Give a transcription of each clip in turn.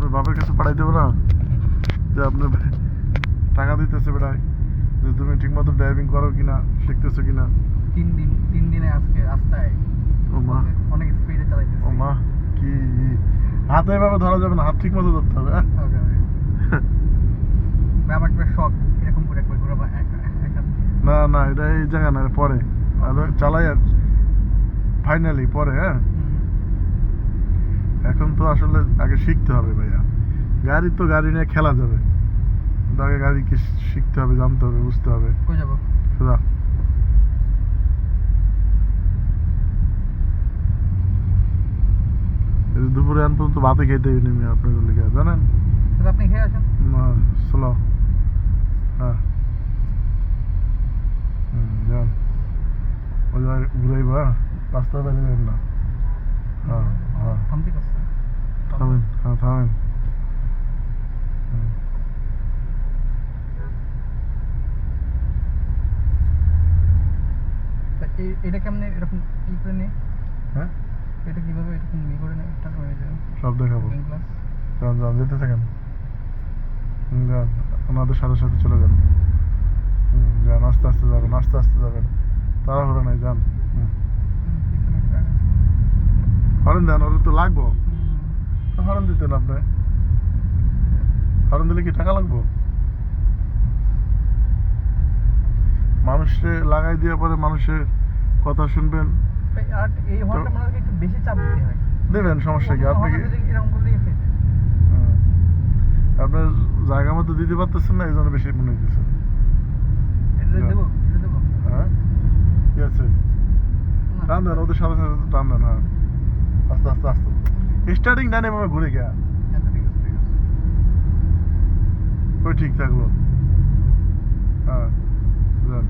আপনার বাপের কাছে পাঠাই দেবো না যে আপনার টাকা দিতেছে বেটায় যে তুমি ঠিকমতো ড্রাইভিং করো কিনা, শিখতেছো কিনা। 3 দিনে আজকে রাস্তায় ও মা, অনেক স্পিডে চালাইতেছি। ও মা, কি হাতে এভাবে ধরা যাবে না, হাত ঠিক মতো ধরতে হবে। ওকে ওকে। আমার একটা শখ এরকম করে একবার ঘোরাবো না না, এটা এই জায়গা না, পরে চালাই আর ফাইনালি পরে। হ্যাঁ, এখন তো আসলে আগে শিখতে হবে ভাইয়া। গাড়ি তো গাড়ি নিয়ে খেলা যাবে, কিন্তু আগে গাড়িকে শিখতে হবে, জানতে হবে, বুঝতে হবে। কই যাবো? সোজা দুপুরে আন পর্যন্ত ভাতে খেতে নেমে আপনার লিখে জানেন। তাহলে আপনি খেয়ে আসেন। চলো। হ্যাঁ, যান ওই জায়গায় ঘুরাইবা, রাস্তা বেরিয়ে যাবেন না। হ্যাঁ হ্যাঁ, থামতে করছে। থামেন, হ্যাঁ থামেন। এটা কেমনে এরকম ই করে নেই? হ্যাঁ, এটা কিভাবে এরকম ই করে নেই? এটা হয়ে যায় সব দেখাবো। ক্লাস। যান যান, যেতে থাকেন। যান, ওনাদের সাথে সাথে চলে যান। যান, আস্তে আস্তে যাবেন, আস্তে আস্তে যাবেন, তাড়াহুড়ো নাই, যান। হরেন দেন, ওর তো লাগবো, হরেন দিতেন আপনি। হরেন দিলে কি টাকা লাগবো? মানুষে লাগাই দিয়ে পরে মানুষের কথা শুনবেন, আর এই হর্নটা মনে হয় একটু বেশি চাপ দিতে হয়। দেবেন, সমস্যা কি? আপনি কি এরকম করলেই হয়ে যায়। আপনার জায়গা মতো দিতে পারতেছেন না, এই জন্য বেশি মনে হইতেছে। এটা দেবো, এটা দেবো। হ্যাঁ, কি আছে? টান দেন, ওদের সাথে সাথে টান দেন। হ্যাঁ, আস্তে আস্তে আস্তে, স্টার্টিং ডান এভাবে ঘুরে গিয়া ওই ঠিক থাকলো। হ্যাঁ, যান।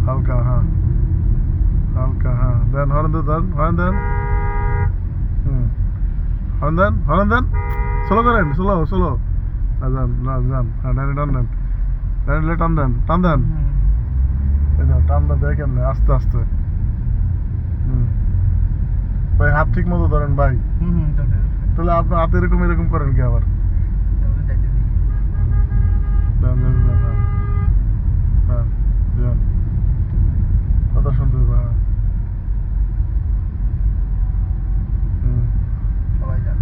হালকা, হ্যাঁ হালকা, হ্যাঁ দেন, হরেন দেন, হরেন দেন। হরেন দেন, হরেন দেন, স্লো করেন, স্লো স্লো। যান, যান যান, হ্যাঁ ডাইনে টান দেন, ডাইনে টান দেন, টান দেন। এই দেন, টানটা দেয় কেমনে, আস্তে আস্তে। ভাই হাত ঠিক মতো ধরেন ভাই। তাহলে আপনার হাতে এরকম এরকম করেন কি আবার? যান যান যান, হ্যাঁ হ্যাঁ, যান, কথা শুনতে হবে। হ্যাঁ, সবাই যান।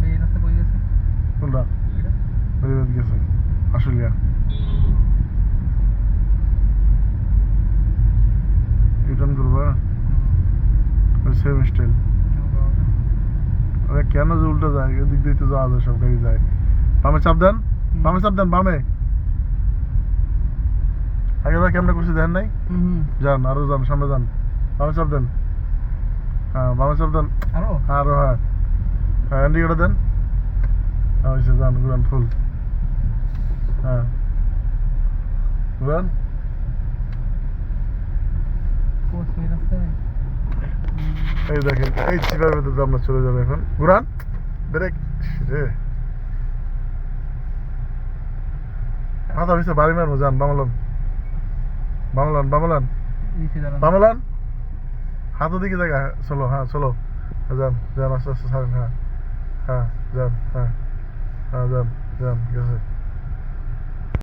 এই রাস্তা কই গেছে? কোনটা? বেরিয়ে গেছে আশুলিয়া। রিটার্ন করবা ওই সেম স্টাইল। আরে কেন যে উল্টো যায়, এদিক দিয়ে তো যাওয়া যায়, সব গাড়ি যায়। বামে চাপ দেন, বামে চাপ দেন, বামে। আগেরবার কেমনে করছি দেখেন নাই? যান, আরো যান, সামনে যান, বামে চাপ দেন। হ্যাঁ, বামে চাপ দেন, আরো আরো। হ্যাঁ হ্যাঁ, ইন্ডিকেটর দেন। হ্যাঁ, হয়েছে, যান, ঘুরান ফুল। হ্যাঁ, ঘুরান। এই রাস্তায় এই দেখেন, এই চিপার ভেতরে আমরা চলে যাবো এখন। ঘুরান, ব্রেক রে, মাথা পিছনে বাড়ি মারবো। যান, বামলান, বামলান, বামলান, নিচে দাঁড়ান। বামলান, হাতের দিকে জায়গা। চলো, হ্যাঁ চলো, যান যান, আস্তে আস্তে ছাড়েন। হ্যাঁ হ্যাঁ, যান, হ্যাঁ হ্যাঁ, যান যান, ঠিক আছে।